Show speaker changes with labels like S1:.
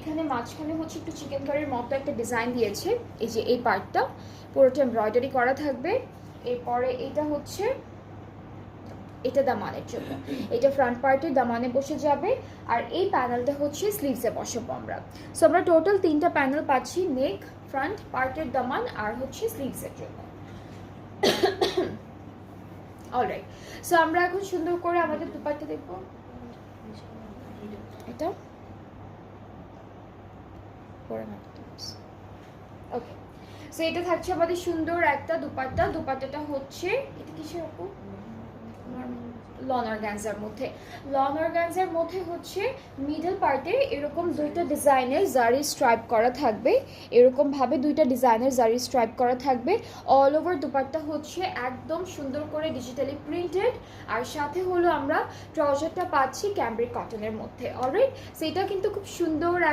S1: এখানে মাঝখানে হচ্ছে একটু চিকেন কারির মতো একটা ডিজাইন দিয়েছে, এই যে এই পার্টটা পুরোটা এমব্রয়ডারি করা থাকবে। এরপরে এটা হচ্ছে, এটা দামানের জন্য, এটা ফ্রন্ট পার্টে দামানে বসে যাবে। আর এই প্যানেলটা হচ্ছে স্লিভসে বসাবো আমরা। সো আমরা টোটাল 3টা প্যানেল পাচ্ছি, নেক, ফ্রন্ট পার্টের দামান আর হচ্ছে স্লিভসের জন্য। অলরাইট, সো আমরা এখন সুন্দর করে আমাদের দুপাট্টা দেখবো। এটা ওকে, সো এটা থাকছে আমাদের সুন্দর একটা দুপাট্টা। দুপাট্টাটা হচ্ছে, এটা কিসের আপু? লন অর্গানজার মধ্যে। লন অর্গানজার মধ্যে হচ্ছে মিডল পার্টে এরকম দুইটা ডিজাইনের জারি স্ট্রাইপ করা থাকবে, এরকম ভাবে দুইটা ডিজাইনের জারি স্ট্রাইপ করা থাকবে। অল ওভার দুপাট্টা হচ্ছে একদম সুন্দর করে ডিজিটালি প্রিন্টেড, আর সাথে হলো আমরা ট্রাউজারটা পাচ্ছি ক্যামব্রিক কটনের মধ্যে। অলরাইট, সেটা কিন্তু খুব সুন্দর